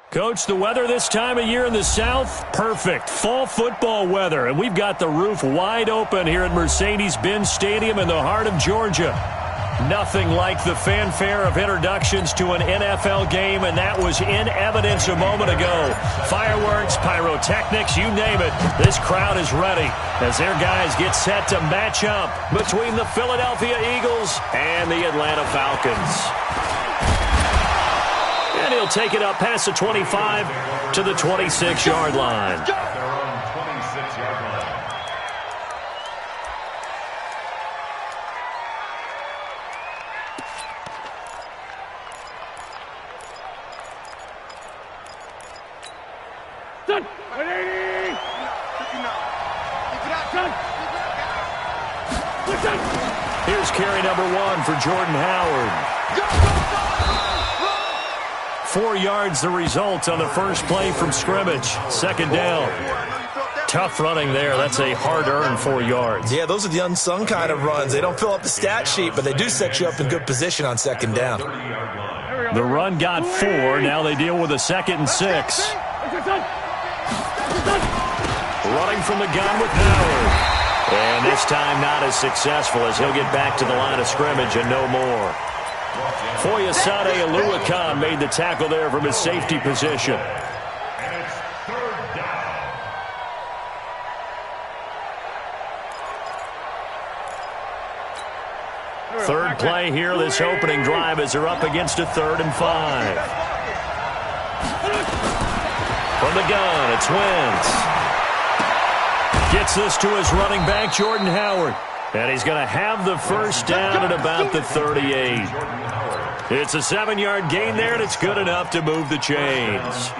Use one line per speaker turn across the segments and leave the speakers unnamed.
Coach, the weather this time of year in the South, perfect. Fall football weather, and we've got the roof wide open here at Mercedes-Benz Stadium in the heart of Georgia. Nothing like the fanfare of introductions to an NFL game, and that was in evidence a moment ago. Fireworks, pyrotechnics, you name it. This crowd is ready as their guys get set to match up between the Philadelphia Eagles and the Atlanta Falcons. And he'll take it up past the 25 to the 26-yard line. Here's carry number 1 for Jordan Howard. 4 yards the result on the first play from scrimmage. Second down. Tough running there. That's a hard-earned 4 yards.
Yeah, those are the unsung kind of runs. They don't fill up the stat sheet, but they do set you up in good position on second down.
The run got 4. Now they deal with a 2nd and 6. Running from the gun with Howard. And this time not as successful as he'll get back to the line of scrimmage and no more. Foyesade Oluwakan made the tackle there from his safety position. Third play here, this opening drive as they're up against a 3rd and 5. From the gun, it's Wentz. Gets this to his running back, Jordan Howard. And he's going to have the first down at about the 38. It's a 7-yard gain there, and it's good enough to move the chains.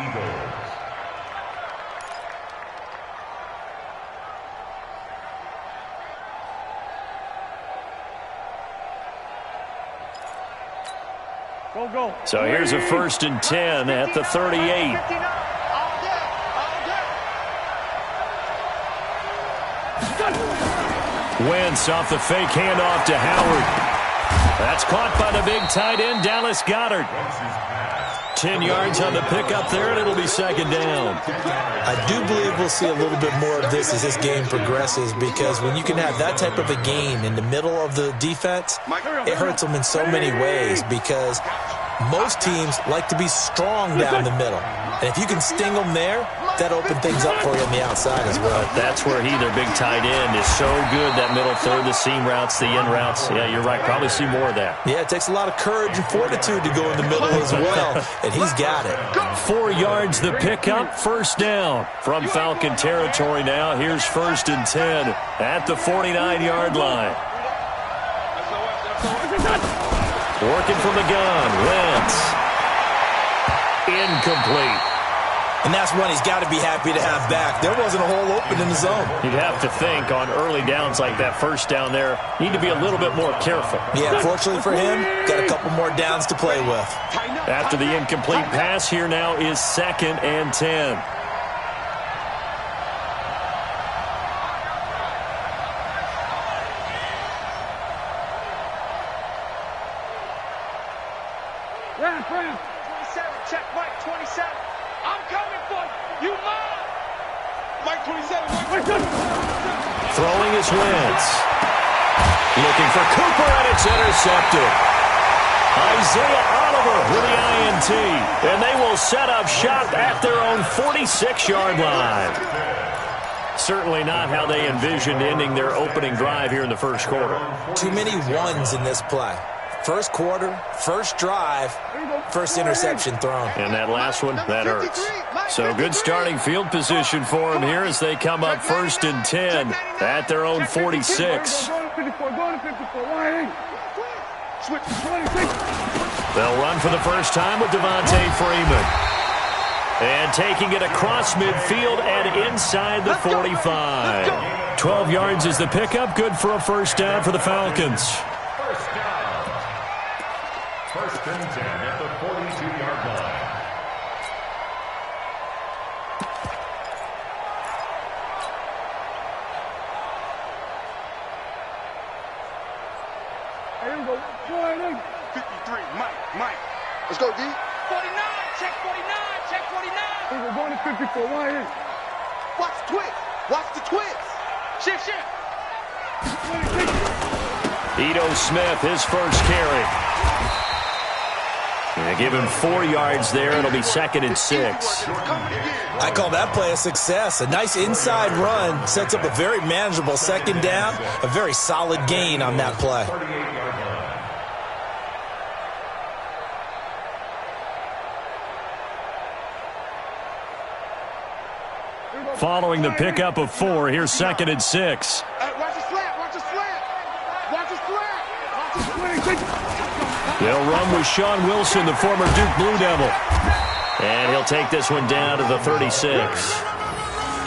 So here's a 1st and 10 at the 38. Wentz off the fake handoff to Howard. That's caught by the big tight end, Dallas Goedert. 10 yards on the pickup there, and it'll be second down.
I do believe we'll see a little bit more of this as this game progresses, because when you can have that type of a gain in the middle of the defense, it hurts them in so many ways, because most teams like to be strong down the middle. And if you can sting them there, that opens things up for you on the outside as well.
That's where their big tight end, is so good, that middle third, the seam routes, the in routes. Yeah, you're right. Probably see more of that.
Yeah, it takes a lot of courage and fortitude to go in the middle as well, and he's got it.
4 yards the pickup, first down from Falcon territory now. Here's 1st and 10 at the 49-yard line. Working from the gun, Wentz. Incomplete.
And that's one he's got to be happy to have back. There wasn't a hole open in the zone.
You'd have to think on early downs like that, first down there, need to be a little bit more careful.
Yeah, fortunately for him, got a couple more downs to play with.
After the incomplete pass, here now is 2nd and 10. Throwing is Wentz. Looking for Cooper, and it's intercepted. Isaiah Oliver with the INT. And they will set up shop at their own 46-yard line. Certainly not how they envisioned ending their opening drive here in the first quarter.
Too many ones in this play. First quarter, first drive, first interception thrown.
And that last one, that hurts. So good starting field position for them here as they come up 1st and 10 at their own 46. They'll run for the first time with Devontae Freeman. And taking it across midfield and inside the 45. 12 yards is the pickup. Good for a first down for the Falcons.
First and 10 at the 42-yard line.
Here we go. 53, Mike. Let's go, D. 49, check 49. We're going to 54. Why in?
Watch the twist. Watch the twist. Shift.
Ito Smith, his first carry. And give him 4 yards there. It'll be 2nd and 6.
I call that play a success. A nice inside run sets up a very manageable 2nd down. A very solid gain on that play.
Following the pickup of 4, here's 2nd and 6.
Watch the slant. Watch the slant. Watch the slant. Watch the slant.
They'll run with Sean Wilson, the former Duke Blue Devil. And he'll take this one down to the 36.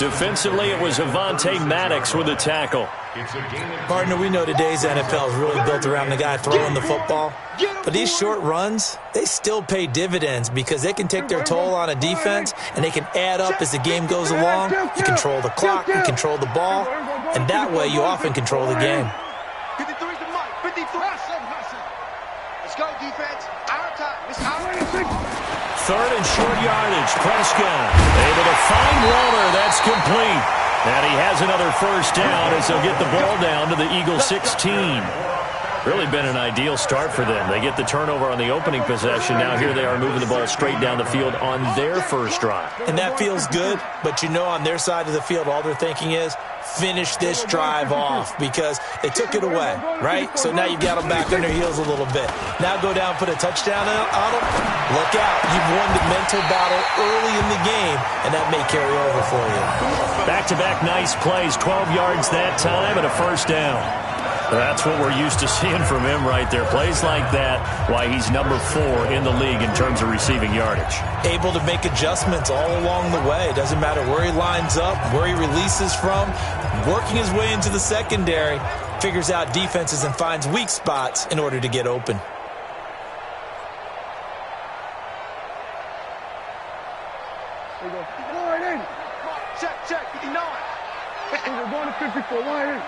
Defensively, it was Avonte Maddox with the tackle.
Partner, we know today's NFL is really built around the guy throwing the football. But these short runs, they still pay dividends because they can take their toll on a defense and they can add up as the game goes along. You control the clock, you control the ball, and that way you often control the game.
53's the mic. 53. Let's go, defense. Our time. It's our
3rd and short yardage. Prescott able to find Waller. That's complete. And he has another first down as they'll get the ball down to the Eagles 16. Really been an ideal start for them. They get the turnover on the opening possession. Now here they are moving the ball straight down the field on their first drive.
And that feels good, but you know on their side of the field all they're thinking is finish this drive off because they took it away, right? So now you've got them back on their heels a little bit. Now go down, put a touchdown on them. Look out. You've won the mental battle early in the game, and that may carry over for you.
Back-to-back nice plays, 12 yards that time and a first down. That's what we're used to seeing from him right there. Plays like that, why he's number 4 in the league in terms of receiving yardage.
Able to make adjustments all along the way. It doesn't matter where he lines up, where he releases from. Working his way into the secondary, figures out defenses and finds weak spots in order to get open.
Check. 59.
We're going to 54. Why in?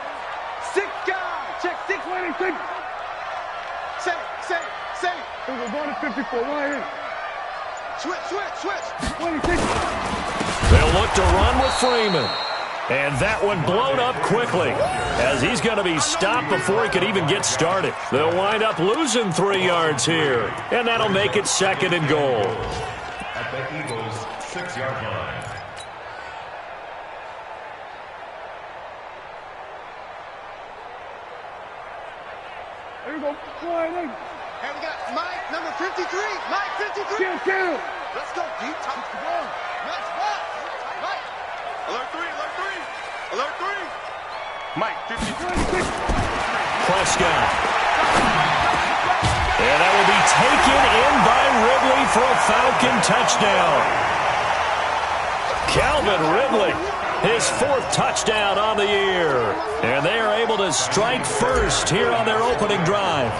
6 guys. Check 6. Say.
We're going to 54. Why in?
Switch.
26.
They'll look to run with Freeman. And that one blown up quickly as he's going to be stopped before he could even get started. They'll wind up losing 3 yards here. And that'll make it 2nd and goal.
At the Eagles' 6-yard line.
Here we go. Why in?
And we got Mike, number 53. Mike, 53.
Kill.
Let's go, deep. Time to go. Nice pass. Mike. Alert 3. Mike, 53.
Prescott. And that will be taken in by Ridley for a Falcon touchdown. Calvin Ridley, his 4th touchdown on the year. And they are able to strike first here on their opening drive.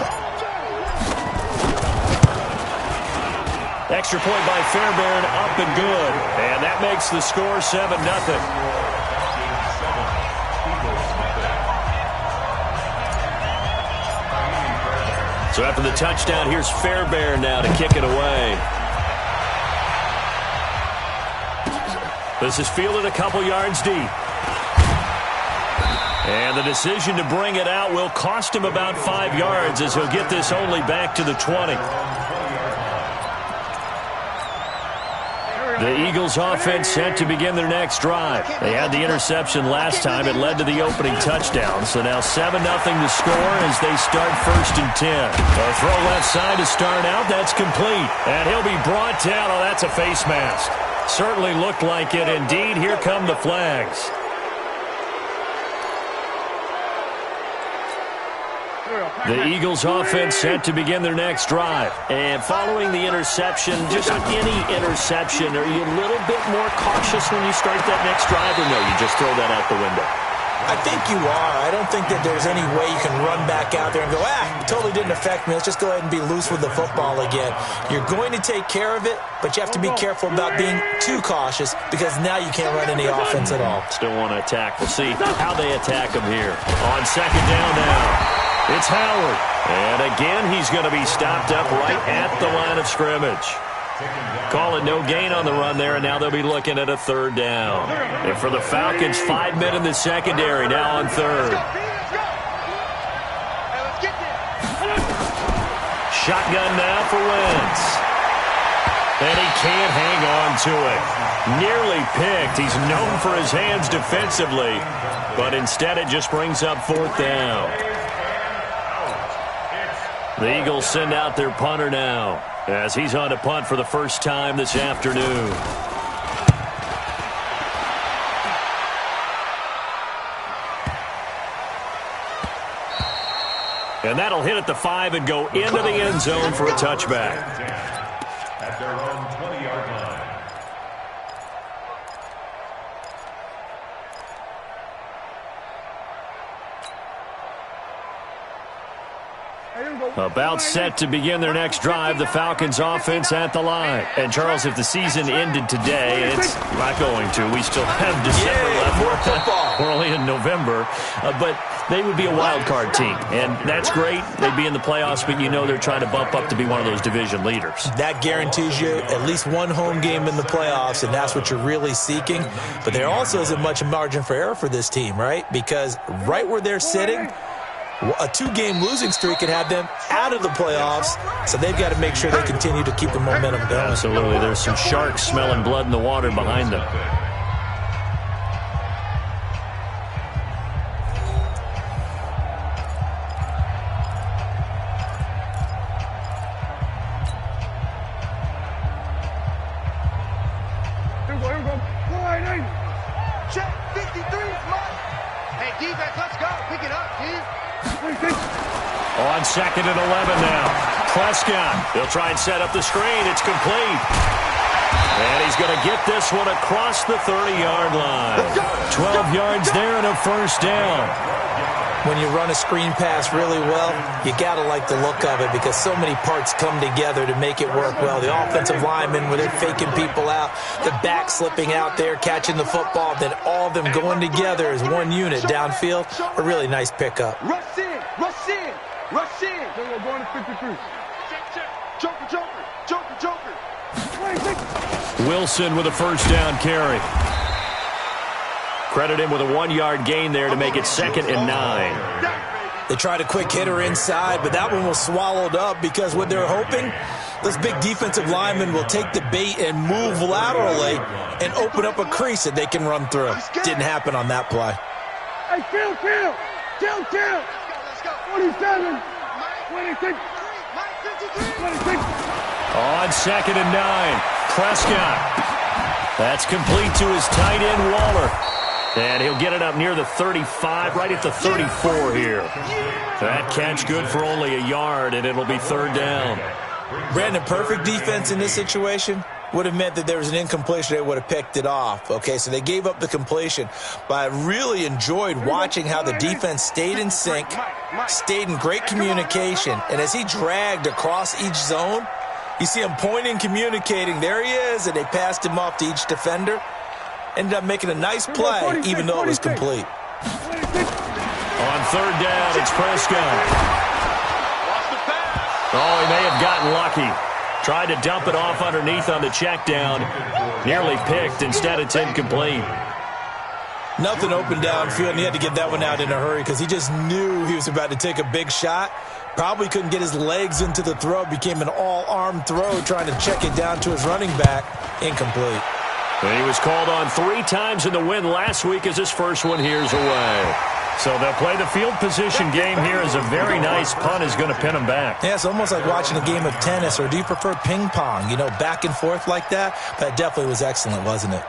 Extra point by Fairbairn, up and good. And that makes the score 7-0. So after the touchdown, here's Fairbairn now to kick it away. This is fielded a couple yards deep. And the decision to bring it out will cost him about 5 yards as he'll get this only back to the 20. The Eagles offense set to begin their next drive. They had the interception last time. It led to the opening touchdown. So now 7-0 to score as they start 1st and 10. A throw left side to start out. That's complete. And he'll be brought down. Oh, that's a face mask. Certainly looked like it. Indeed, here come the flags. The Eagles offense set to begin their next drive. And following the interception, just like any interception, are you a little bit more cautious when you start that next drive, or no, you just throw that out the window?
I think you are. I don't think that there's any way you can run back out there and go, it totally didn't affect me. Let's just go ahead and be loose with the football again. You're going to take care of it, but you have to be careful about being too cautious because now you can't run any offense at all.
Still want to attack. We'll see how they attack him here. On 2nd down now. It's Howard. And again, he's going to be stopped up right at the line of scrimmage. Call it no gain on the run there, and now they'll be looking at a third down. And for the Falcons, 5 men in the secondary, now on third. Shotgun now for Wentz. And he can't hang on to it. Nearly picked. He's known for his hands defensively, but instead it just brings up fourth down. The Eagles send out their punter now, as he's on to punt for the first time this afternoon. And that'll hit at the 5 and go into the end zone for a touchback.
At their own 20-yard line.
About set to begin their next drive, the Falcons offense at the line. And Charles, if the season ended today, it's not going to. We still have December left.
More football.
We're only in November. But they would be a wild card team. And that's great. They'd be in the playoffs, but you know they're trying to bump up to be one of those division leaders.
That guarantees you at least one home game in the playoffs, and that's what you're really seeking. But there also isn't much margin for error for this team, right? Because right where they're sitting, a 2-game losing streak could have them out of the playoffs, so they've got to make sure they continue to keep the momentum going.
Absolutely. There's some sharks smelling blood in the water behind them.
Check 53, Mike. Hey, defense, let's go. Pick it up, dude.
On 2nd and 11 now. Prescott, he'll try and set up the screen. It's complete. And he's going to get this one across the 30-yard line. 12 yards there and a first down.
When you run a screen pass really well, you got to like the look of it because so many parts come together to make it work well. The offensive linemen, where they're faking people out, the back slipping out there, catching the football, then all of them going together as one unit downfield. A really nice pickup.
Rush in, rush in, rush in.
We're going to 53.
Joker, joker, joker, joker.
Wilson with a first down carry. Credit him with a 1-yard gain there to make it 2nd and 9.
They tried a quick hitter inside, but that one was swallowed up because what they're hoping, those big defensive linemen will take the bait and move laterally and open up a crease that they can run through. Didn't happen on that play.
Hey, Phil. 27, 26, 26.
On 2nd and 9, Prescott. That's complete to his tight end, Waller. And he'll get it up near the 35, right at the 34 here. That catch good for only a yard, and it'll be 3rd down.
Brandon, perfect defense in this situation would have meant that there was an incompletion. They would have picked it off. Okay, so they gave up the completion. But I really enjoyed watching how the defense stayed in sync, stayed in great communication, and as he dragged across each zone, you see him pointing, communicating. There he is, and they passed him off to each defender. Ended up making a nice play, even though it was complete.
On 3rd down, it's Prescott. Oh, he may have gotten lucky. Tried to dump it off underneath on the check down. Nearly picked. Instead, it's incomplete.
Nothing open downfield, and he had to get that one out in a hurry because he just knew he was about to take a big shot. Probably couldn't get his legs into the throw. Became an all-arm throw, trying to check it down to his running back. Incomplete.
And he was called on 3 times in the win last week as his first one here's away. So they'll play the field position game here as a very nice punt is going to pin him back.
Yeah, it's almost like watching a game of tennis, or do you prefer ping pong? You know, back and forth like that? That definitely was excellent, wasn't it?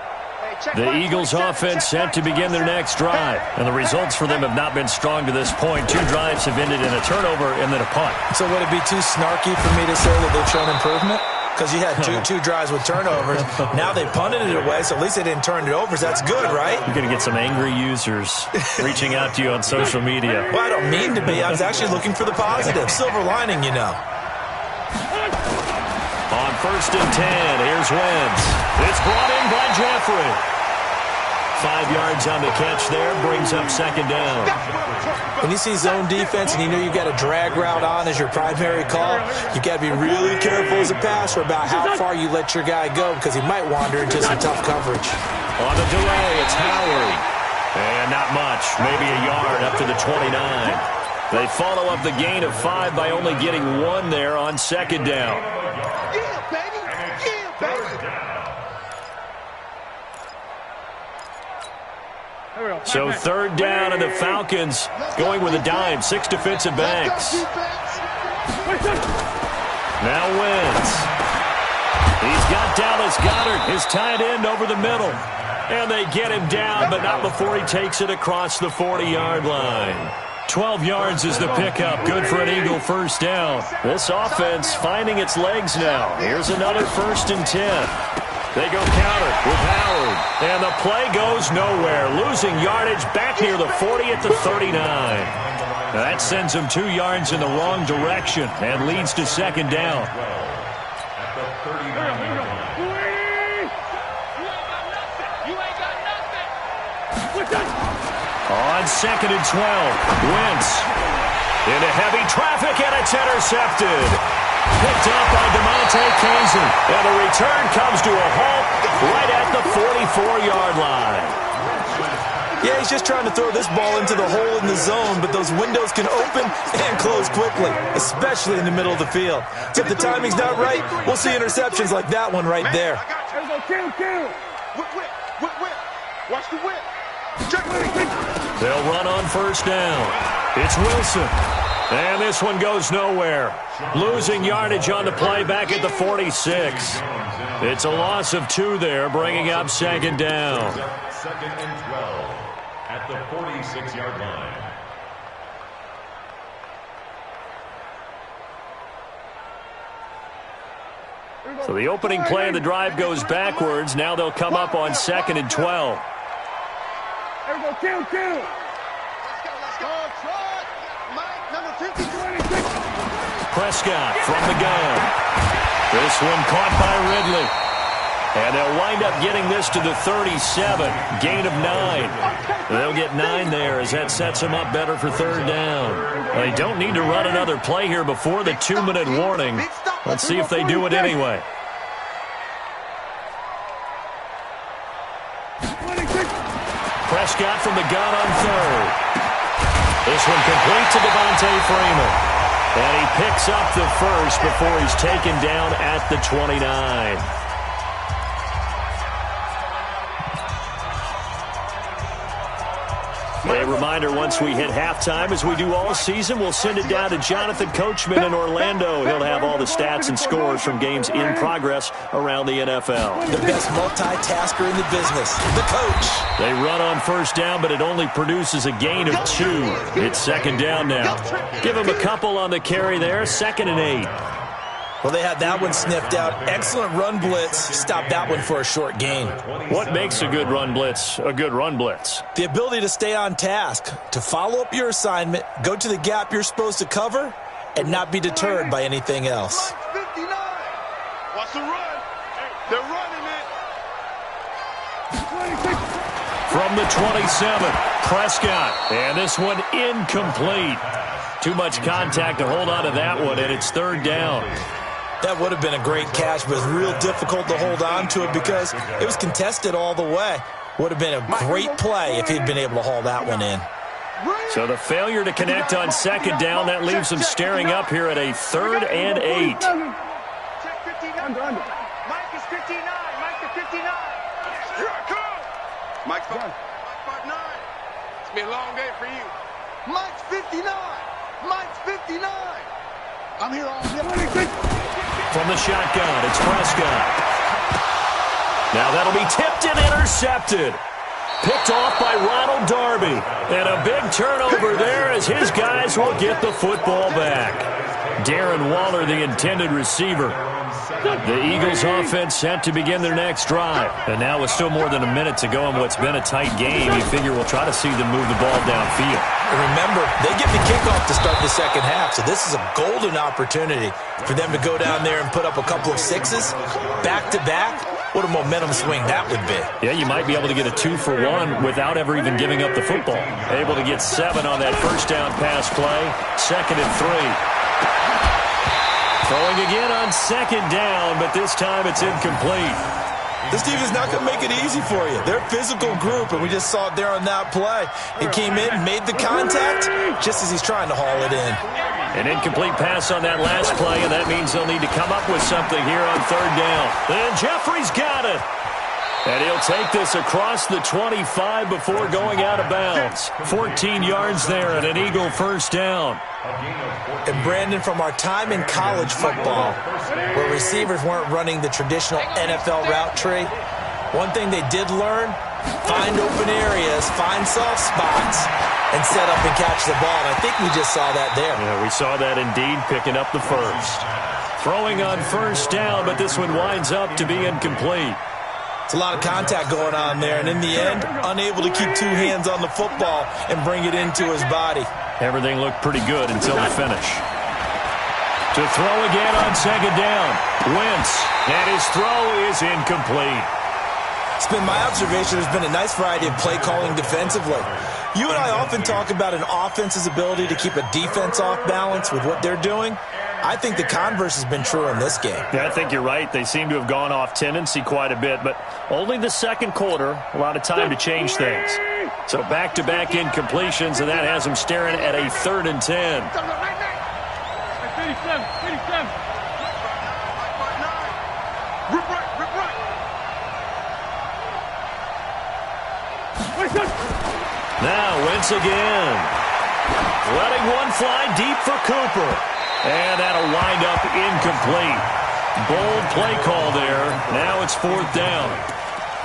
The Eagles offense set to begin their next drive. And the results for them have not been strong to this point. 2 drives have ended in a turnover and then a punt.
So would it be too snarky for me to say that they've shown improvement? Because you had two drives with turnovers. Now they punted it away, so at least they didn't turn it over. So that's good, right?
You're going to get some angry users reaching out to you on social media.
Well, I don't mean to be. I was actually looking for the positive. Silver lining, you know.
On 1st and 10, here's Wentz. It's brought in by Jeffrey. 5 yards on the catch there, brings up second down.
When you see zone defense and you know you've got a drag route on as your primary call, you've got to be really careful as a passer about how far you let your guy go because he might wander into some tough coverage.
On the delay, it's Howard. And not much, maybe a yard up to the 29. They follow up the gain of 5 by only getting 1 there on second down.
Yeah, baby. Yeah, baby.
So third down, and the Falcons going with a dime. 6 defensive backs. Now Wentz. He's got Dallas Goedert, his tight end, over the middle. And they get him down, but not before he takes it across the 40-yard line. 12 yards is the pickup. Good for an Eagle first down. This offense finding its legs now. Here's another 1st and 10. They go counter with Howard. And the play goes nowhere. Losing yardage back near the 40 at the 39. Now that sends them 2 yards in the wrong direction and leads to second down. On 2nd and 12, Wentz into heavy traffic, and it's intercepted. Picked up by DeMonte Kaiser, and the return comes to a halt right at the 44-yard line.
Yeah, he's just trying to throw this ball into the hole in the zone, but those windows can open and close quickly, especially in the middle of the field. So if the timing's not right, we'll see interceptions like that one right there.
Kill.
Whip. Watch the whip.
They'll run on first down. It's Wilson. And this one goes nowhere. Losing yardage on the play back at the 46. It's a loss of 2 there, bringing up second down.
2nd and 12 at the 46-yard line.
So the opening play of the drive goes backwards. Now they'll come up on 2nd and 12.
Kill.
Let's go. Mike, number 50.
Prescott from the gun. This one caught by Ridley. And they'll wind up getting this to the 37. Gain of 9. They'll get 9 there as that sets them up better for third down. They don't need to run another play here before the 2-minute warning. Let's see if they do it anyway. Prescott from the gun on third. This one complete to Devontae Freeman. And he picks up the first before he's taken down at the 29. A reminder, once we hit halftime, as we do all season, we'll send it down to Jonathan Coachman in Orlando. He'll have all the stats and scores from games in progress around the NFL.
The best multitasker in the business, the coach.
They run on first down, but it only produces a gain of 2. It's second down now. Give him a couple on the carry there, 2nd and 8.
Well, they had that one sniffed out. Excellent run blitz. Stop that one for a short gain.
What makes a good run blitz a good run blitz?
The ability to stay on task, to follow up your assignment, go to the gap you're supposed to cover, and not be deterred by anything else.
59. Watch the run. They're running it.
From the 27, Prescott. And this one incomplete. Too much contact to hold on to that one, and it's third down.
That would have been a great catch, but it's real difficult to hold on to it because it was contested all the way. Would have been a great play if he'd been able to haul that one in.
So the failure to connect on second down, that leaves them staring up here at a 3rd and 8.
Check 59. Mike is 59. Mike to 59. Here I come. Mike 59. It's going to be a long day for you. Mike's 59. Mike's 59. I'm here all day.
From the shotgun, it's Prescott. Now that'll be tipped and intercepted. Picked off by Ronald Darby. And a big turnover there as his guys will get the football back. Darren Waller, the intended receiver. The Eagles offense set to begin their next drive. And now with still more than a minute to go in what's been a tight game, you figure we'll try to see them move the ball downfield.
And remember, they get the kickoff to start the second half, so this is a golden opportunity for them to go down there and put up a couple of 6s back-to-back what a momentum swing that would be.
Yeah, you might be able to get a 2-for-1 without ever even giving up the football. Able to get 7 on that first down pass play. 2nd and 3. Throwing again on 2nd down, but this time it's incomplete.
This defense is not going to make it easy for you. They're a physical group, and we just saw it there on that play. It came in, made the contact, just as he's trying to haul it in.
An incomplete pass on that last play, and that means they'll need to come up with something here on 3rd down. And Jeffrey's got it. And he'll take this across the 25 before going out of bounds. 14 yards there and an Eagle first down.
And Brandon, from our time in college football, where receivers weren't running the traditional NFL route tree, one thing they did learn, find open areas, find soft spots, and set up and catch the ball. And I think we just saw that there.
Yeah, we saw that indeed, picking up the first. Throwing on 1st down, but this one winds up to be incomplete.
It's a lot of contact going on there, and in the end, unable to keep 2 hands on the football and bring it into his body.
Everything looked pretty good until the finish. To throw again on 2nd down. Wentz, and his throw is incomplete.
It's been my observation there's been a nice variety of play calling defensively. You and I often talk about an offense's ability to keep a defense off balance with what they're doing. I think the converse has been true in this game.
Yeah, I think you're right. They seem to have gone off tendency quite a bit, but only the 2nd quarter, a lot of time to change things. So back-to-back incompletions, and that has them staring at a 3rd and 10.
57.
Now Wentz again. Letting one fly deep for Cooper. And that'll wind up incomplete. Bold play call there. Now it's 4th down.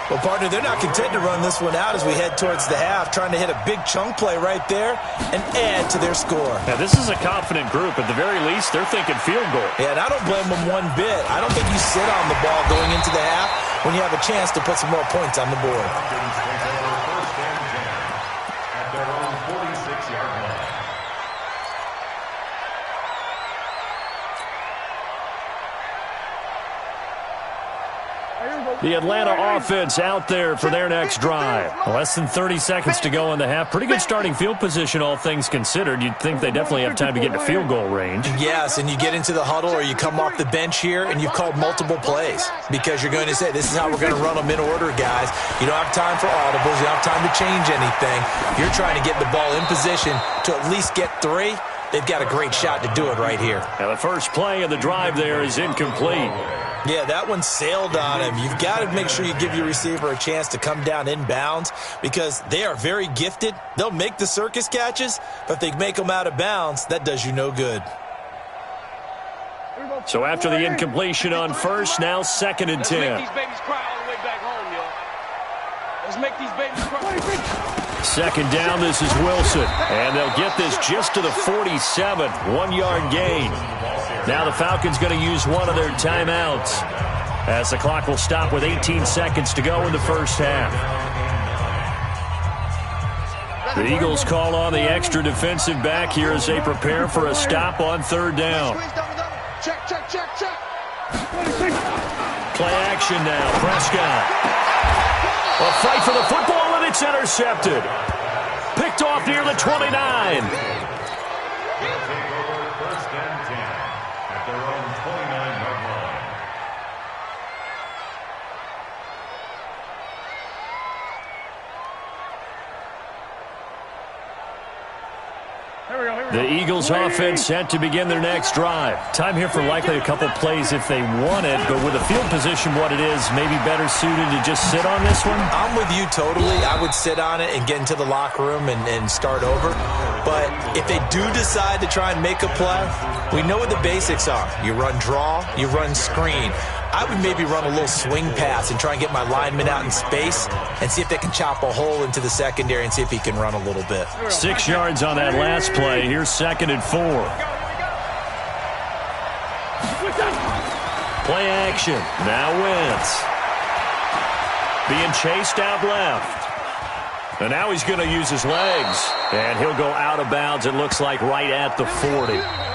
Well, partner, they're not content to run this one out as we head towards the half, trying to hit a big chunk play right there and add to their score.
Now, this is a confident group. At the very least, they're thinking field goal.
Yeah, and I don't blame them one bit. I don't think you sit on the ball going into the half when you have a chance to put some more points on the board.
At their own 46-yard line.
The Atlanta offense out there for their next drive. Less than 30 seconds to go in the half. Pretty good starting field position, all things considered. You'd think they definitely have time to get to field goal range.
Yes, and you get into the huddle or you come off the bench here and you've called multiple plays because you're going to say, this is how we're going to run them in order, guys. You don't have time for audibles. You don't have time to change anything. You're trying to get the ball in position to at least get 3. They've got a great shot to do it right here.
Now the first play of the drive there is incomplete.
Yeah, that one sailed on him. You've got to make sure you give your receiver a chance to come down inbounds because they are very gifted. They'll make the circus catches, but if they make them out of bounds, that does you no good.
So after the incompletion on 1st, now 2nd and 10.
Let's make these babies cry all the way back home, yo. Let's make these babies cry.
2nd down, this is Wilson. And they'll get this just to the 47, 1-yard gain. Now the Falcons going to use one of their timeouts as the clock will stop with 18 seconds to go in the first half. The Eagles call on the extra defensive back here as they prepare for a stop on 3rd down.
Check.
Play action now. Prescott. A fight for the football, and it's intercepted. Picked off near the 29.
First and 10 at their own 29-yard line.
The Eagles offense set to begin their next drive. Time here for likely a couple plays if they want it, but with the field position what it is, maybe better suited to just sit on this one?
I'm with you totally. I would sit on it and get into the locker room and start over. But if they do decide to try and make a play, we know what the basics are. You run draw, you run screen. I would maybe run a little swing pass and try and get my lineman out in space and see if they can chop a hole into the secondary and see if he can run a little bit.
6 yards on that last play. Here's 2nd and 4. Play action. Now Wentz. Being chased out left. And now he's going to use his legs. And he'll go out of bounds, it looks like, right at the 40.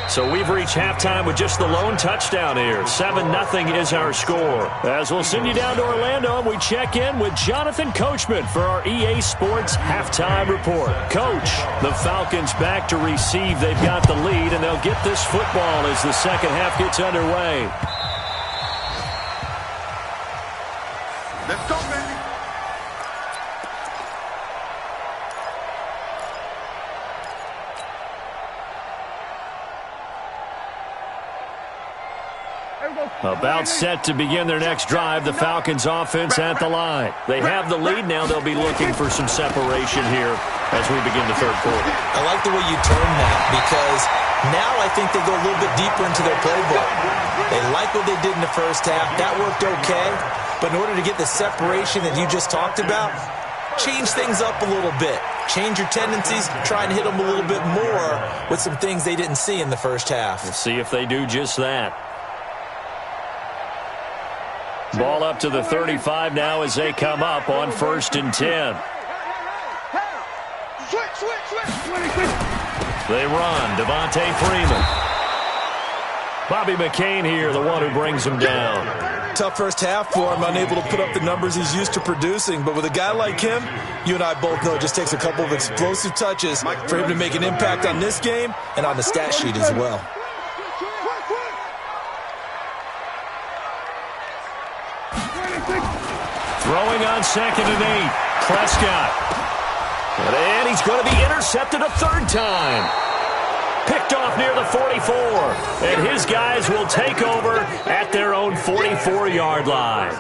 So we've reached halftime with just the lone touchdown here. 7-0 is our score. As we'll send you down to Orlando, and we check in with Jonathan Coachman for our EA Sports Halftime Report. Coach, the Falcons back to receive. They've got the lead, and they'll get this football as the second half gets underway.
Let's go, baby.
About set to begin their next drive, the Falcons offense at the line. They have the lead now. They'll be looking for some separation here as we begin the third quarter.
I like the way you turn that because now I think they go a little bit deeper into their playbook. They like what they did in the first half. That worked okay. But in order to get the separation that you just talked about, change things up a little bit. Change your tendencies. Try and hit them a little bit more with some things they didn't see in the first half.
We'll see if they do just that. Ball up to the 35 now as they come up on 1st and 10. They run. Devontae Freeman. Bobby McCain here, the one who brings them down.
Tough first half for him, unable to put up the numbers he's used to producing. But with a guy like him, you and I both know it just takes a couple of explosive touches for him to make an impact on this game and on the stat sheet as well.
Throwing on 2nd and 8. Prescott. And he's going to be intercepted a third time. Picked off near the 44. And his guys will take over at their own 44-yard line.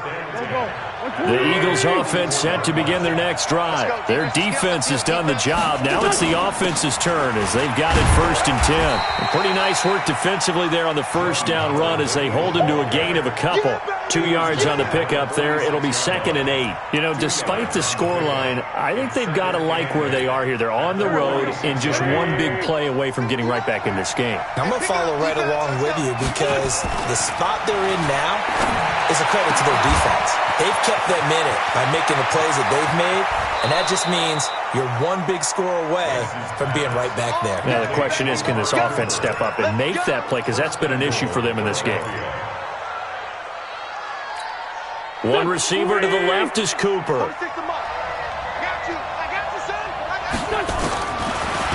The Eagles offense set to begin their next drive. Their defense has done the job. Now it's the offense's turn as they've got it 1st and 10. And pretty nice work defensively there on the first down run as they hold him to a gain of a couple. 2 yards on the pickup there. It'll be 2nd and 8. You know, despite the scoreline, I think they've got to like where they are here. They're on the road and just one big play away from getting right back in this game.
I'm going to follow right along with you because the spot they're in now is a credit to their defense. They've kept them in it by making the plays that they've made, and that just means you're one big score away from being right back there.
Now the question is, can this offense step up and make that play? Because that's been an issue for them in this game. One receiver to the left is Cooper.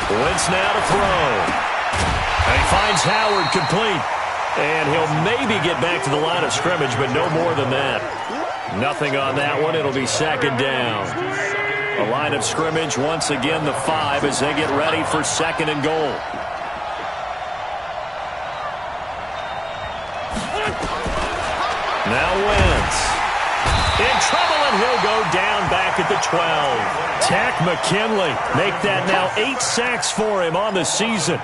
Wentz now to throw. And he finds Howard complete. And he'll maybe get back to the line of scrimmage, but no more than that. Nothing on that one. It'll be 2nd down. The line of scrimmage, once again, the 5 as they get ready for 2nd and goal. Now Wentz. In trouble, and he'll go down back at the 12. Tack McKinley make that now 8 sacks for him on the season.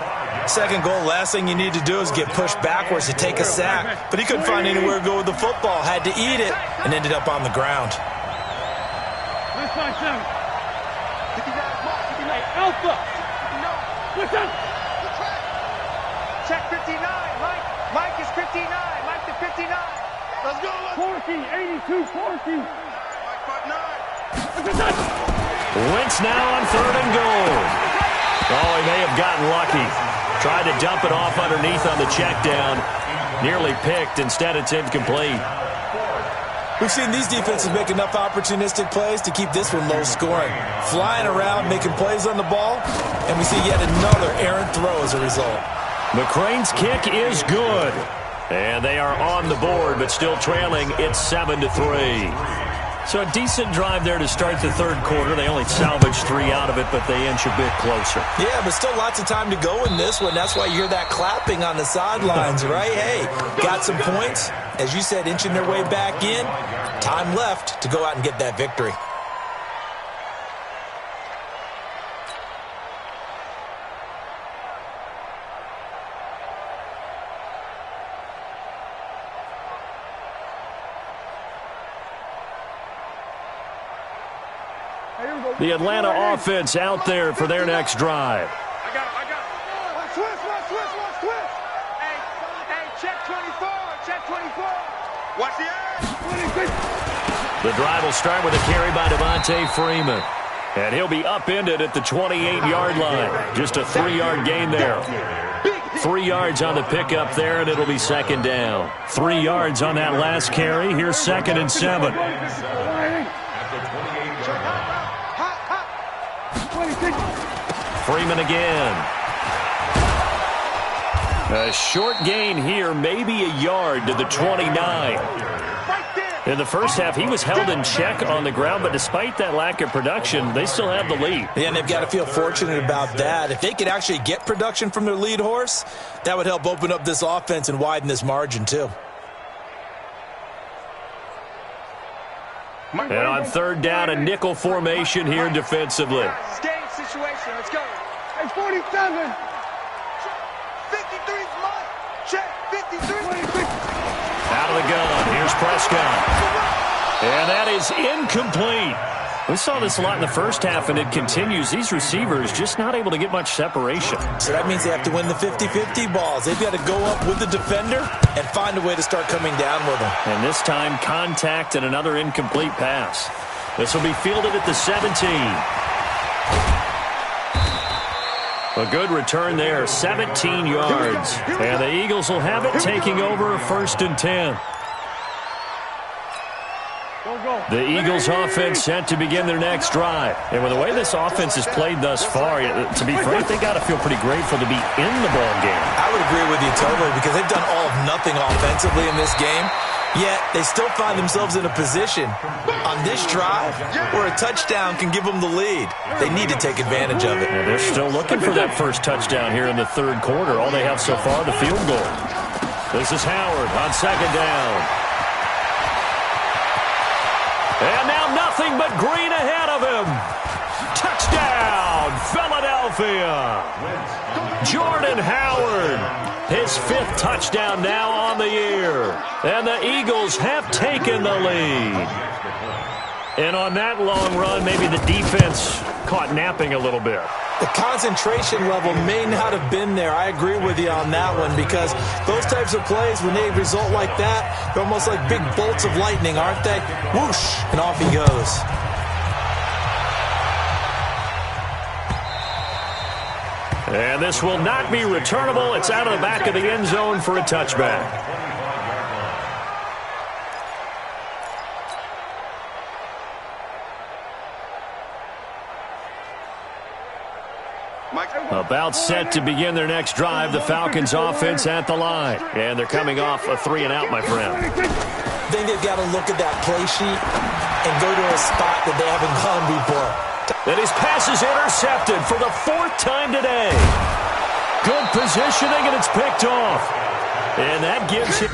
Second goal, last thing you need to do is get pushed backwards to take a sack. But he couldn't find anywhere to go with the football. Had to eat it and ended up on the ground.
Alpha! What's up?
Check 59, Mike. Mike is 59. Mike to 59. Let's go.
Corky, 82, Corky.
Mike 59.
Wentz now on 3rd and goal. Oh, he may have gotten lucky. Tried to dump it off underneath on the check down. Nearly picked. Instead, it's incomplete.
We've seen these defenses make enough opportunistic plays to keep this one low scoring. Flying around, making plays on the ball, and we see yet another errant throw as a result.
McCrane's kick is good. And they are on the board, but still trailing. It's 7-3. So a decent drive there to start the third quarter. They only salvaged 3 out of it, but they inch a bit closer.
Yeah, but still lots of time to go in this one. That's why you hear that clapping on the sidelines, right? Hey, got some points. As you said, inching their way back in. Time left to go out and get that victory.
The Atlanta offense out there for their next drive.
I got him. One twist. Hey, check 24. Check 24. Watch the edge.
The drive will start with a carry by Devontae Freeman. And he'll be upended at the 28-yard line. Just a 3-yard gain there. 3 yards on the pickup there, and it'll be second down. 3 yards on that last carry. Here's 2nd and 7. Freeman again. A short gain here, maybe a yard to the 29. In the first half, he was held in check on the ground, but despite that lack of production, they still have the lead.
Yeah, and they've got to feel fortunate about that. If they could actually get production from their lead horse, that would help open up this offense and widen this margin, too.
And on 3rd down, a nickel formation here defensively.
Game situation. Let's go.
Hey, 47.
53's mine. Check. 53.
Out of the gun. Here's Prescott. And that is incomplete. We saw this a lot in the first half, and it continues. These receivers just not able to get much separation.
So that means they have to win the 50-50 balls. They've got to go up with the defender and find a way to start coming down with them.
And this time, contact and another incomplete pass. This will be fielded at the 17. A good return there, 17 yards. And the Eagles will have it, taking over 1st and 10. The Eagles offense set to begin their next drive. And with the way this offense has played thus far, to be frank, they got to feel pretty grateful to be in the ball game.
I would agree with you totally, because they've done all of nothing offensively in this game, yet they still find themselves in a position on this drive where a touchdown can give them the lead. They need to take advantage of it.
And they're still looking for that first touchdown here in the 3rd quarter. All they have so far, the field goal. This is Howard on 2nd down. And now nothing but green ahead of him. Touchdown, Philadelphia. Jordan Howard, his 5th touchdown now on the year. And the Eagles have taken the lead. And on that long run, maybe the defense caught napping a little bit.
The concentration level may not have been there. I agree with you on that one, because those types of plays, when they result like that, they're almost like big bolts of lightning, aren't they? Whoosh, and off he goes.
And this will not be returnable. It's out of the back of the end zone for a touchback. About set to begin their next drive, the Falcons offense at the line. And they're coming off a 3-and-out, my friend.
I think they've got to look at that play sheet and go to a spot that they haven't gone before.
And his pass is intercepted for the 4th time today. Good positioning, and it's picked off. And that gives him...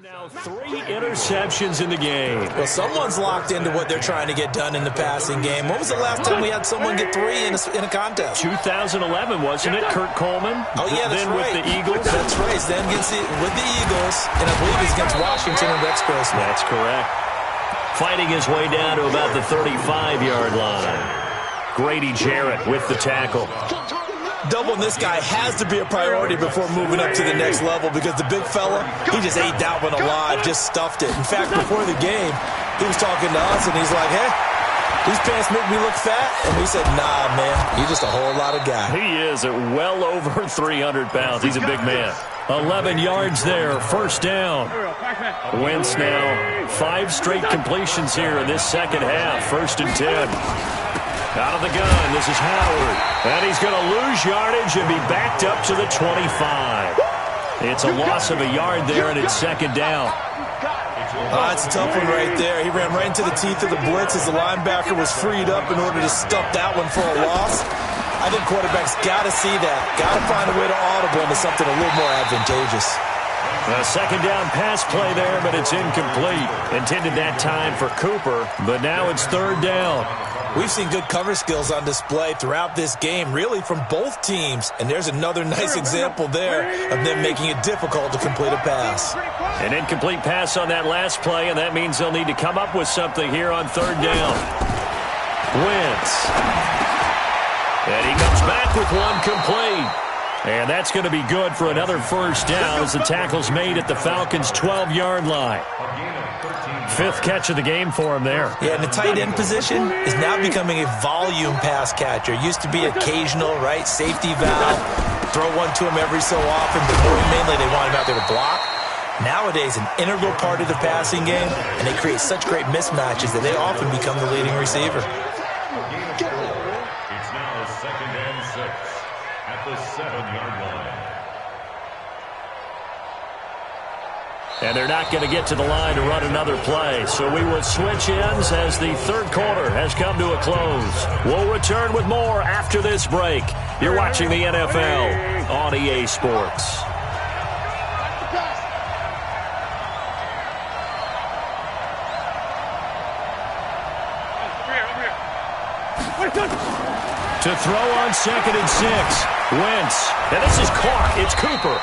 Now 3 interceptions in the game.
Well, someone's locked into what they're trying to get done in the passing game. When was the last time we had someone get 3 in a contest?
2011, wasn't it? Kurt Coleman.
Oh, yeah, that's
then
right.
With the Eagles.
That's right. Then with the Eagles, and I believe he's against Washington and Rex Grossman.
That's correct. Fighting his way down to about the 35-yard line. Grady Jarrett with the tackle.
Doubling this guy has to be a priority before moving up to the next level, because the big fella, he just ate that one alive, just stuffed it. In fact, before the game, he was talking to us, and he's like, hey, these pants make me look fat? And we said, nah, man, you're just a whole lot of guy.
He is at well over 300 pounds. He's a big man. 11 yards there, 1st down. Wentz now 5 straight completions here in this 2nd half, 1st and 10. Out of the gun, this is Howard. And he's going to lose yardage and be backed up to the 25. It's a loss of a yard there, and it's 2nd down.
That's a tough one right there. He ran right into the teeth of the blitz as the linebacker was freed up in order to stuff that one for a loss. I think quarterbacks got to see that. Got to find a way to audible into something a little more advantageous.
A 2nd down pass play there, but it's incomplete. Intended that time for Cooper, but now it's 3rd down.
We've seen good cover skills on display throughout this game, really from both teams. And there's another nice example there of them making it difficult to complete a pass.
An incomplete pass on that last play, and that means they'll need to come up with something here on 3rd down. Wentz. And he comes back with one complete. And that's going to be good for another first down as the tackle's made at the Falcons' 12-yard line. 5th catch of the game for him there.
Yeah, and the tight end position is now becoming a volume pass catcher. It used to be occasional, right? Safety valve, throw one to him every so often, but more mainly they want him out there to block. Nowadays, an integral part of the passing game, and they create such great mismatches that they often become the leading receiver.
It's now 2nd and 6 at the 7-yard line.
And they're not going to get to the line to run another play. So we will switch ends as the 3rd quarter has come to a close. We'll return with more after this break. You're watching the NFL on EA Sports. To throw on 2nd and 6. Wentz. And this is caught. It's Cooper.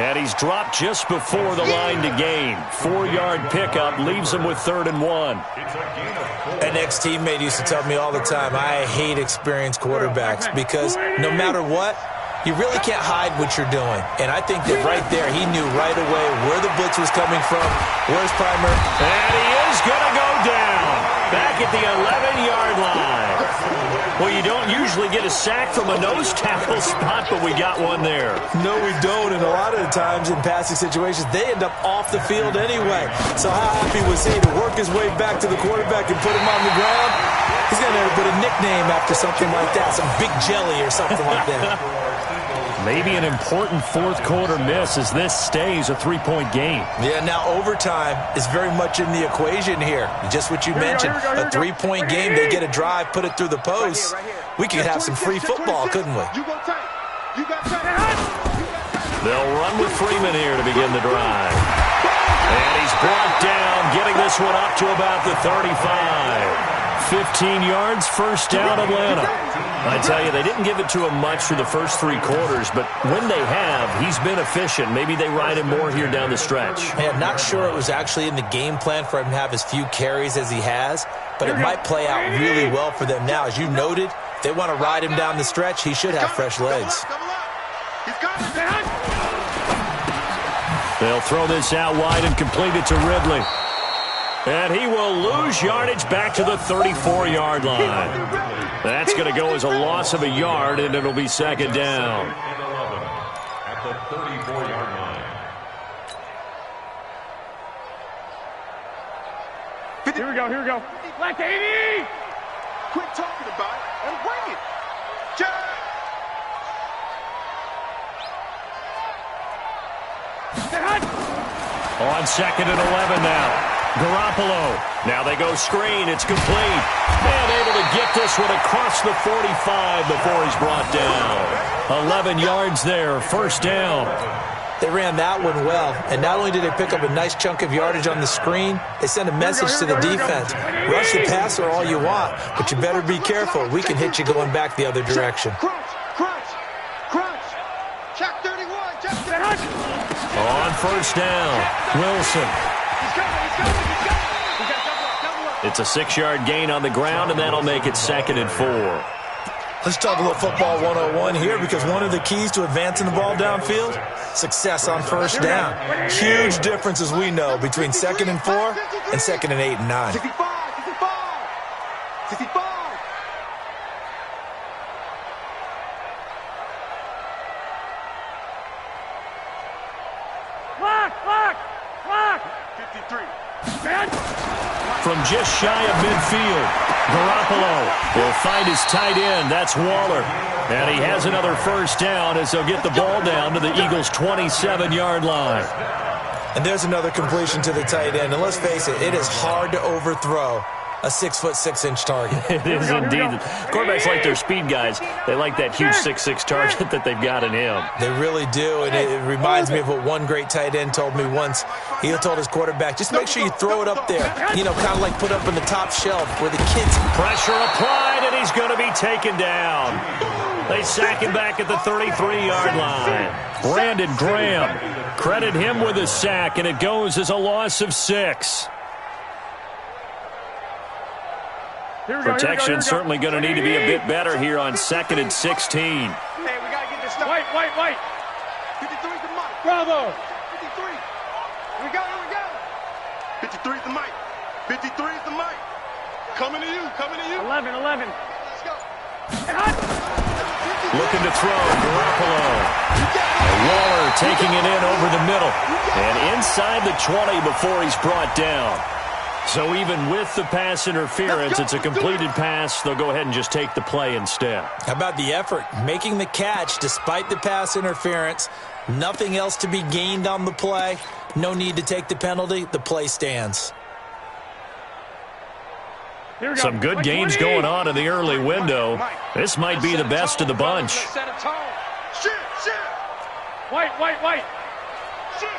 And he's dropped just before the line to gain. 4-yard pickup leaves him with 3rd and 1.
An ex-teammate used to tell me all the time, I hate experienced quarterbacks because no matter what, you really can't hide what you're doing. And I think that right there, he knew right away where the blitz was coming from, where's Primer.
And he is going to go down back at the 11-yard line. Well, you don't usually get a sack from a nose tackle spot, but we got one there.
No, we don't, and a lot of the times in passing situations, they end up off the field anyway. So how happy was he to work his way back to the quarterback and put him on the ground? He's going to put a nickname after something like that, some Big Jelly or something like that.
Maybe an important 4th quarter miss as this stays a 3-point game.
Yeah, now overtime is very much in the equation here. Just what you mentioned, a 3-point game, they get a drive, put it through the post. We could have some free football, couldn't we?
They'll run with Freeman here to begin the drive. And he's brought down, getting this one up to about the 35. 15 yards, first down, Atlanta. I tell you, they didn't give it to him much for the first 3 quarters, but when they have, he's been efficient. Maybe they ride him more here down the stretch.
Hey, I'm not sure it was actually in the game plan for him to have as few carries as he has, but it might play out really well for them now. As you noted, if they want to ride him down the stretch, he should have fresh legs.
They'll throw this out wide and complete it to Ridley. And he will lose yardage back to the 34-yard line. That's going to go as a loss of a yard, and it'll be 2nd down.
At the 34-yard line.
Here we go. Black 80!
Quit talking about it and bring it. Jack!
On 2nd and 11 now. Garoppolo. Now they go screen. It's complete. And able to get this one across the 45 before he's brought down. 11 yards there. First down.
They ran that one well, and not only did they pick up a nice chunk of yardage on the screen, they sent a message to the defense. Rush the passer all you want, but you better be careful. We can hit you going back the other direction.
Crunch. Check 31.
On first down, Wilson. It's a 6-yard gain on the ground, and that'll make it 2nd and 4.
Let's talk a little football 101 here, because one of the keys to advancing the ball downfield, success on first down. Huge difference, as we know, between 2nd and 4 and 2nd and 8 and 9.
65.
Clock!
53.
From just shy of midfield, Garoppolo will find his tight end. That's Waller. And he has another first down as they'll get the ball down to the Eagles' 27-yard line.
And there's another completion to the tight end. And let's face it, it is hard to overthrow a 6'6" target.
It is indeed. Quarterbacks like their speed guys. They like that huge 6'6" target that they've got in him.
They really do, and it reminds me of what one great tight end told me once. He told his quarterback, just make sure you throw it up there, you know, kind of like put up in the top shelf where the kids...
Pressure applied, and he's going to be taken down. They sack him back at the 33-yard line. Brandon Graham, credit him with a sack, and it goes as a loss of 6. Protection certainly going to need to be a bit better here on 2nd and 16.
Hey, we got to get this
White.
53 is the mic.
Bravo.
53. Here we go. 53 is the mic. 53 is the mic. Coming to you.
11.
Let's go.
Looking to throw, Garoppolo. And Waller taking it in over the middle. And inside the 20 before he's brought down. So even with the pass interference, it's a completed pass. They'll go ahead and just take the play instead.
How about the effort? Making the catch despite the pass interference. Nothing else to be gained on the play. No need to take the penalty. The play stands.
Some good games going on in the early window. This might be the best of the bunch.
Set a tone. Shit.
White.
Shit.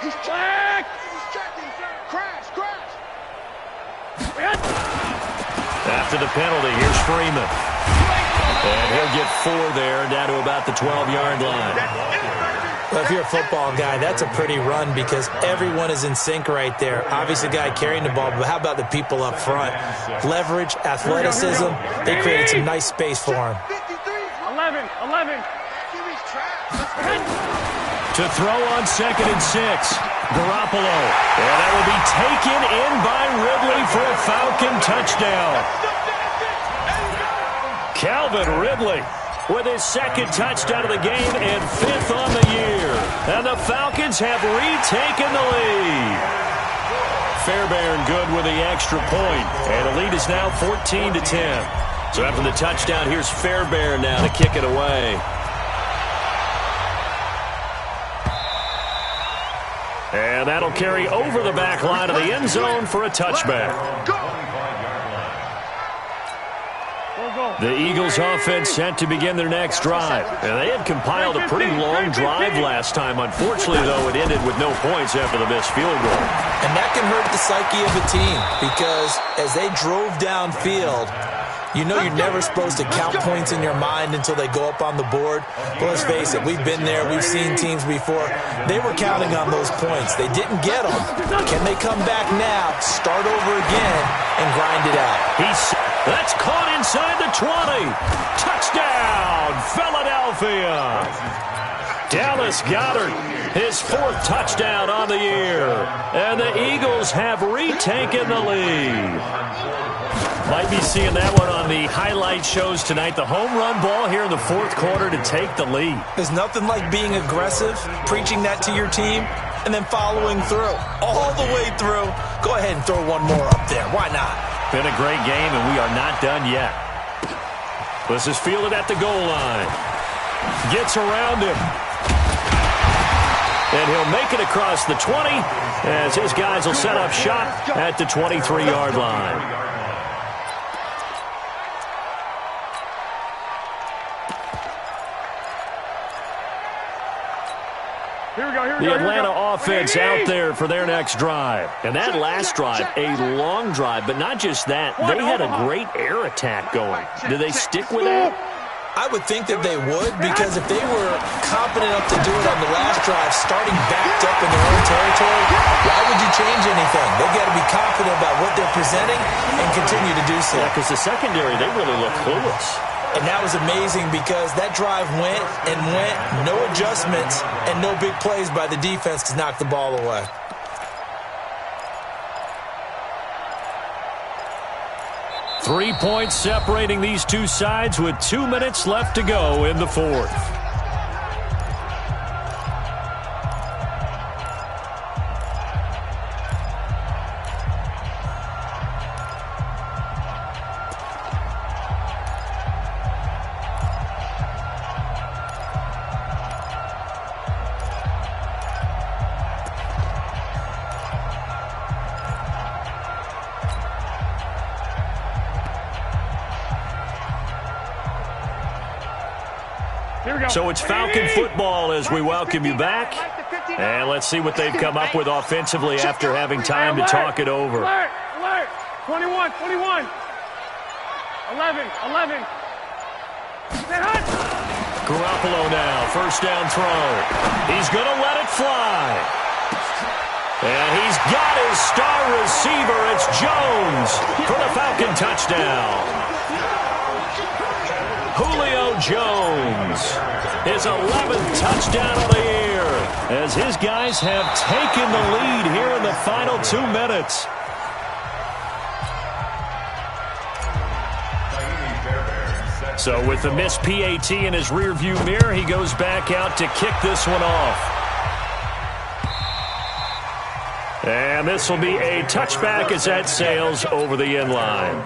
He's
Black.
checking. Crash.
After the penalty, here's Freeman. And he'll get 4 there, down to about the 12-yard line.
Well, if you're a football guy, that's a pretty run because everyone is in sync right there. Obviously, the guy carrying the ball, but how about the people up front? Leverage, athleticism, they created some nice space for him.
11.
To throw on 2nd and 6. Garoppolo. And that will be taken in by Ridley for a Falcon touchdown. Calvin Ridley with his 2nd touchdown of the game and 5th on the year. And the Falcons have retaken the lead. Fairbairn good with the extra point. And the lead is now 14-10. So after the touchdown, here's Fairbairn now to kick it away. And that'll carry over the back line of the end zone for a touchback. The Eagles offense set to begin their next drive. And they had compiled a pretty long drive last time. Unfortunately, though, it ended with no points after the missed field goal.
And that can hurt the psyche of a team because as they drove downfield, you know you're never supposed to count points in your mind until they go up on the board. But let's face it, we've been there. We've seen teams before. They were counting on those points. They didn't get them. Can they come back now, start over again, and grind it out?
That's caught inside the 20. Touchdown, Philadelphia. Dallas Goedert, his 4th touchdown on the year. And the Eagles have retaken the lead. Might be seeing that one on the highlight shows tonight. The home run ball here in the 4th quarter to take the lead.
There's nothing like being aggressive, preaching that to your team, and then following through. All the way through. Go ahead and throw one more up there. Why not?
Been a great game, and we are not done yet. This is fielded at the goal line. Gets around him. And he'll make it across the 20 as his guys will set up shop at the 23-yard line. The Atlanta offense out there for their next drive. And that last drive, a long drive, but not just that. They had a great air attack going. Do they stick with that?
I would think that they would because if they were competent enough to do it on the last drive, starting backed up in their own territory, why would you change anything? They've got to be confident about what they're presenting and continue to do so.
Yeah, because the secondary, they really look clueless.
And that was amazing because that drive went and went, no adjustments, and no big plays by the defense to knock the ball away.
Three points separating these two sides with 2 minutes left to go in the 4th. So it's Falcon football as we welcome you back. And let's see what they've come up with offensively after having time to talk it over.
Alert! 21. 11.
Garoppolo now, first down throw. He's going to let it fly. And he's got his star receiver. It's Jones for the Falcon touchdown. Julio Jones, his 11th touchdown of the year, as his guys have taken the lead here in the final 2 minutes. So with the missed PAT in his rearview mirror, he goes back out to kick this one off. And this will be a touchback as that sails over the end line.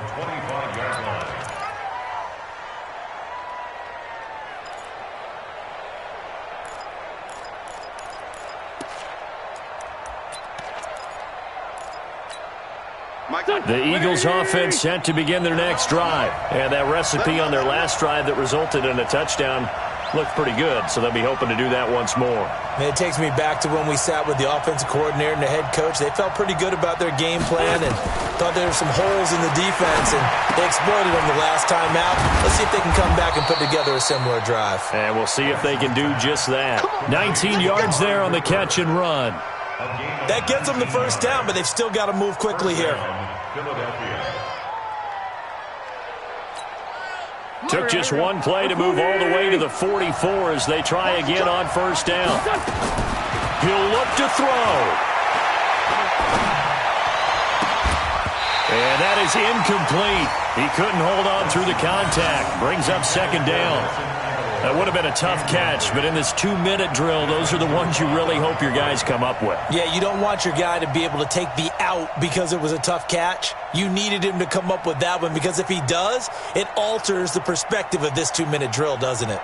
The Eagles offense set to begin their next drive. And that recipe on their last drive that resulted in a touchdown looked pretty good, so they'll be hoping to do that once more.
And it takes me back to when we sat with the offensive coordinator and the head coach. They felt pretty good about their game plan and thought there were some holes in the defense, and they exploited them the last time out. Let's see if they can come back and put together a similar drive.
And we'll see if they can do just that. 19 yards there on the catch and run.
That gets them the first down, but they've still got to move quickly here.
Took just one play to move all the way to the 44 as they try again on first down. He'll look to throw. And that is incomplete. He couldn't hold on through the contact. Brings up second down. That would have been a tough catch, but in this 2-minute drill, those are the ones you really hope your guys come up with.
Yeah, you don't want your guy to be able to take the out because it was a tough catch. You needed him to come up with that one, because if he does, it alters the perspective of this 2-minute drill, doesn't it?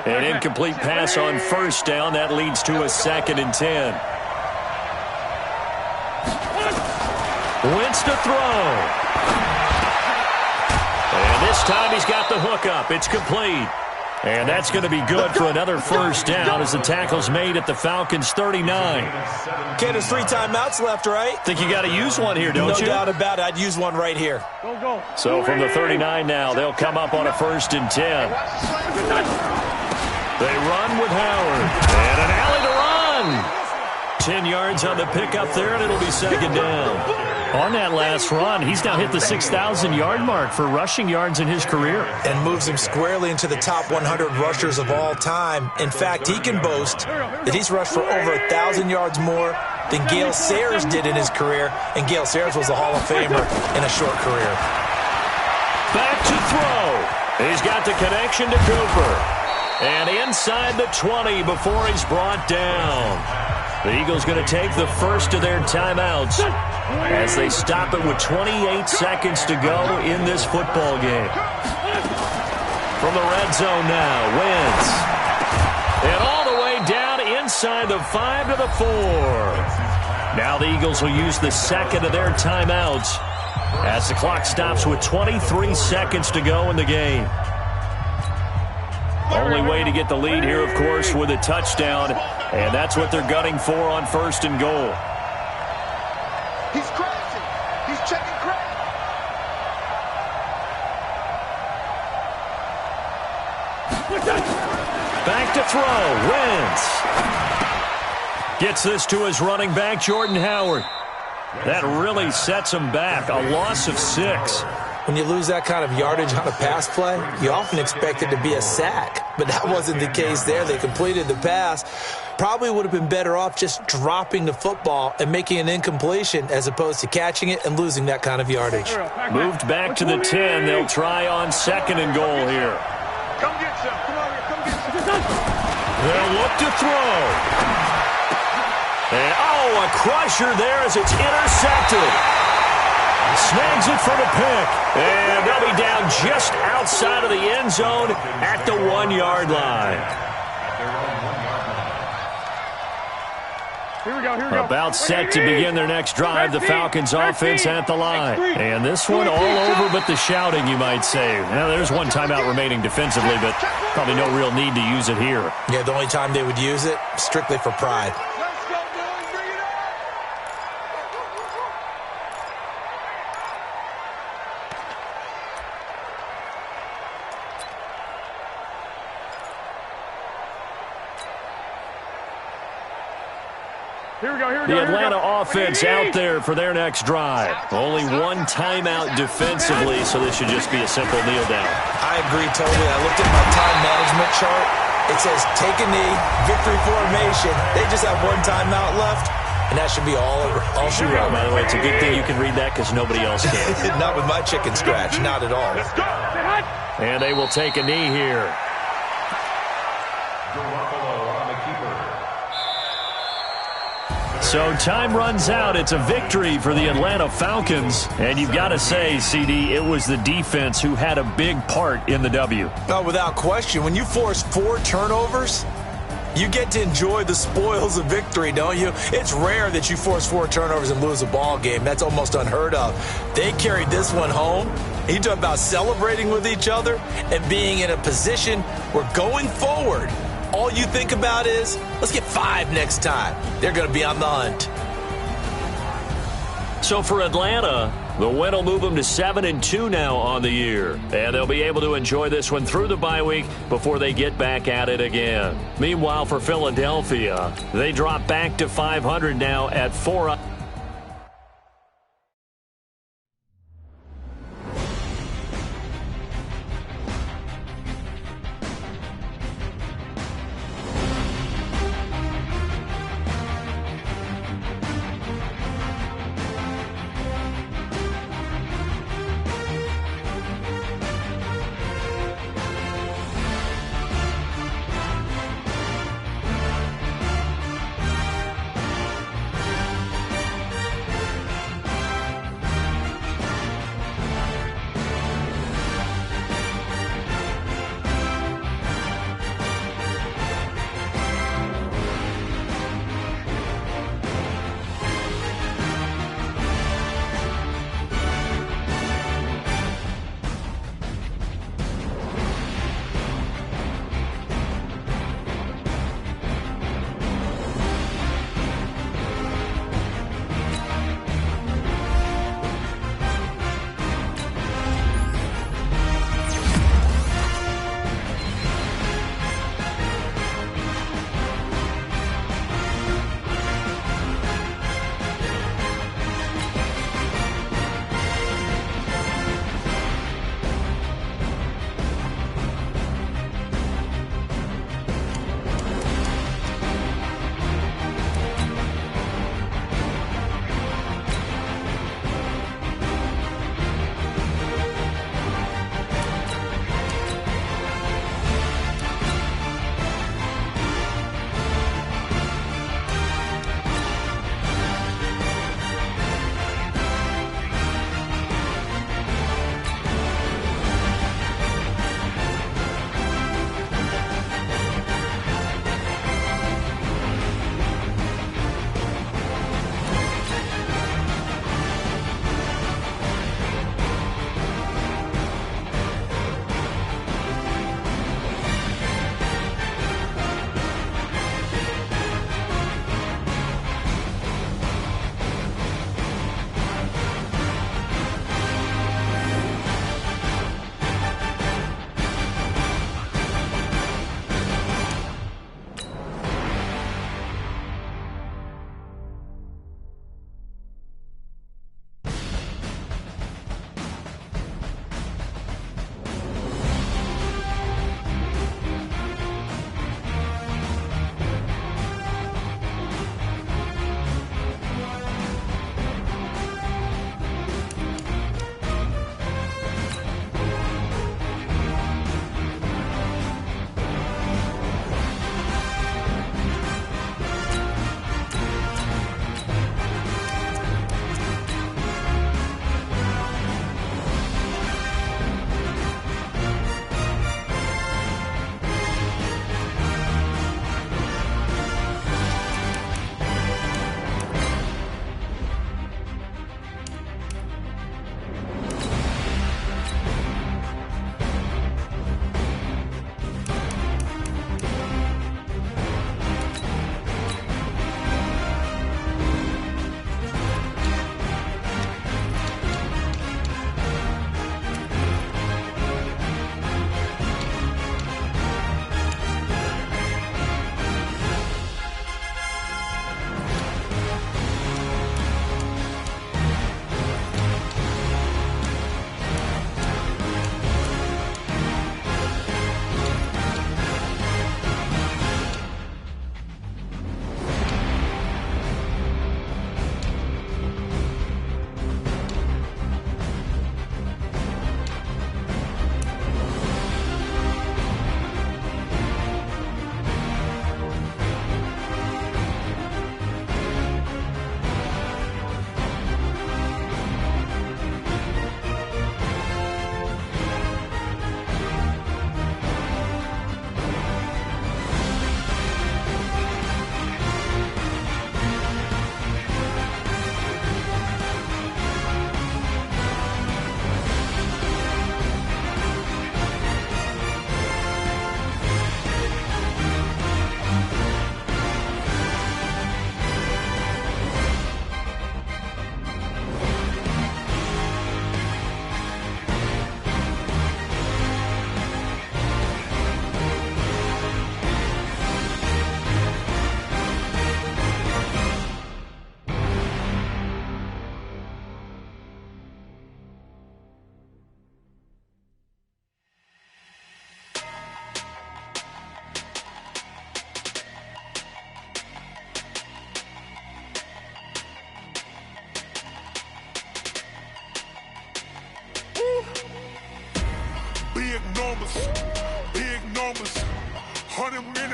An incomplete pass on first down. That leads to a 2nd and 10. Wentz to throw. And this time he's got the hook up. It's complete. And that's going to be good for another first down as the tackle's made at the Falcons' 39.
Okay, there's 3 timeouts left, right?
Think you got to use one here, don't you?
No doubt about it. I'd use one right here.
Go.
So from the 39 now, they'll come up on a 1st and 10. They run with Howard. And an alley to run. 10 yards on the pickup there, and it'll be 2nd down. On that last run, he's now hit the 6,000-yard mark for rushing yards in his career.
And moves him squarely into the top 100 rushers of all time. In fact, he can boast that he's rushed for over 1,000 yards more than Gale Sayers did in his career. And Gale Sayers was a Hall of Famer in a short career.
Back to throw. He's got the connection to Cooper. And inside the 20 before he's brought down. The Eagles going to take the first of their timeouts as they stop it with 28 seconds to go in this football game. From the red zone now, Wentz. And all the way down inside the 5 to the 4. Now the Eagles will use the second of their timeouts as the clock stops with 23 seconds to go in the game. Only way to get the lead here, of course, with a touchdown, and that's what they're gunning for on 1st and goal.
He's crashing. He's checking crash.
Back to throw. Wentz gets this to his running back, Jordan Howard. That really sets him back. A loss of 6.
When you lose that kind of yardage on a pass play, you often expect it to be a sack. But that wasn't the case there. They completed the pass. Probably would have been better off just dropping the football and making an incompletion as opposed to catching it and losing that kind of yardage.
Moved back to the 10. They'll try on 2nd and goal here.
Come get some. Come on here. Come get some.
They'll look to throw. And, a crusher there as it's intercepted. Snags it for the pick. And they'll be down just outside of the end zone at the 1-yard line.
Here we go.
About set to begin their next drive, the Falcons offense at the line. And this one all over but the shouting, you might say. Now, there's one timeout remaining defensively, but probably no real need to use it here.
Yeah, the only time they would use it, strictly for pride.
Here we go, here we go.
The Atlanta offense out there for their next drive. Only one timeout defensively, so this should just be a simple kneel down.
I agree totally. I looked at my time management chart. It says take a knee, victory formation. They just have one timeout left, and that should be all she wrote.
By the way, it's a good thing you can read that because nobody else can.
Not with my chicken scratch. Not at all.
And they will take a knee here. So time runs out. It's a victory for the Atlanta Falcons. And you've got to say, CD, it was the defense who had a big part in the W.
No, without question. When you force 4 turnovers, you get to enjoy the spoils of victory, don't you? It's rare that you force 4 turnovers and lose a ball game. That's almost unheard of. They carried this one home. You talk about celebrating with each other and being in a position where going forward, all you think about is, let's get 5 next time. They're going to be on the hunt.
So for Atlanta, the win will move them to 7-2 now on the year. And they'll be able to enjoy this one through the bye week before they get back at it again. Meanwhile, for Philadelphia, they drop back to 500 now at 4.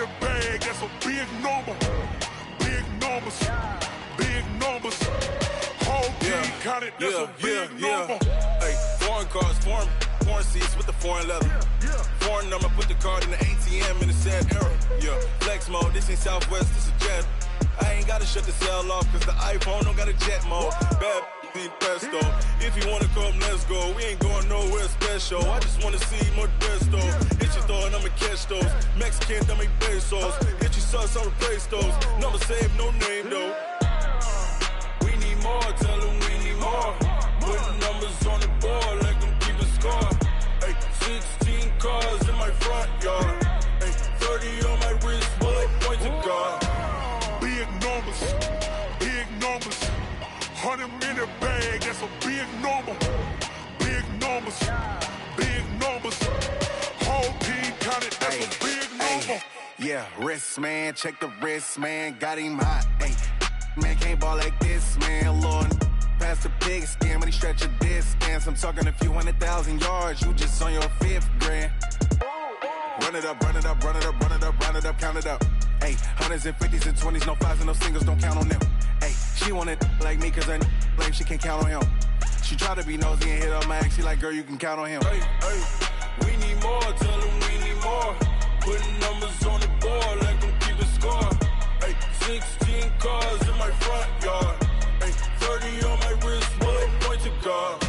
the bag, that's a big number. Big numbers, big numbers. Whole team counted, that's a big number.
Hey, foreign cars, foreign seats with the foreign leather. Foreign number, put the card in the ATM in the sad era. Yeah, flex mode, this ain't Southwest, this is Jet. I ain't gotta shut the cell off, cause the iPhone don't got a jet mode. Bad need pesto. If you wanna come, let's go. We ain't going nowhere special. I just wanna see more resto. Hit your throw and I'ma catch those. Mexican, dame pesos. Hit your sauce, I'll replace those. Number save, no name though. We need more, tell them we need more. Putting numbers on the board, like them keep a score. Hey, 16 cars in my front yard. Hey, 30 on my wrist, bullet point to God.
Big numbers, big numbers. 100 in the bag, that's a big number. Big numbers, big numbers. Whole team counted, that's a big number.
Yeah, wrist man, check the wrist man, got him hot. Ay, man can't ball like this, man. Lord, past the pig skin when he stretch a distance. I'm talking a few 100,000 yards, you just on your 5th grand. Run it up, run it up, run it up, run it up, run it up, count it up. Ay, hundreds and 50s and 20s, no 5s and no singles, don't count on them. Ay, she wanted like me cause her blame, she can't count on him. She tried to be nosy and hit up my ex, she like, girl, you can count on him.
Hey, hey, we need more, tell them we need more. Putting numbers on the board, like them keep a score. Hey, 16 cars in my front yard. Hey, 30 on my wrist, bullet point to God.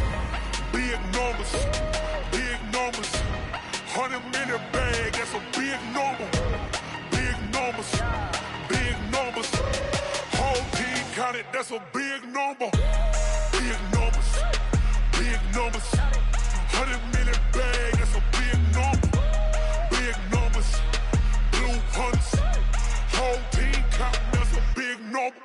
Big numbers, big numbers. 100 in the bag, that's a big number. Big numbers, big numbers. Whole team counted, that's a big number. Big numbers, big numbers. 100 in the bag, that's a big number. Big numbers, blue hunts. Whole team counting, that's a big number.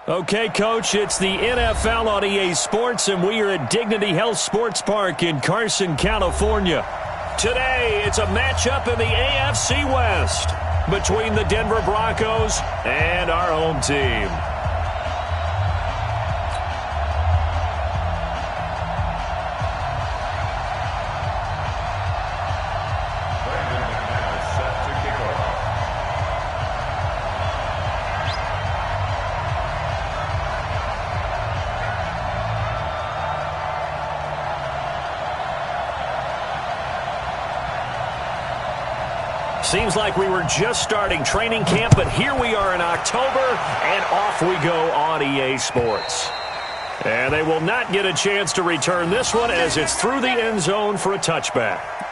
Okay, Coach, it's the NFL on EA Sports, and we are at Dignity Health Sports Park in Carson, California. Today, it's a matchup in the AFC West between the Denver Broncos and our home team. Seems like we were just starting training camp, but here we are in October, and off we go on EA Sports. And they will not get a chance to return this one as it's through the end zone for a touchback.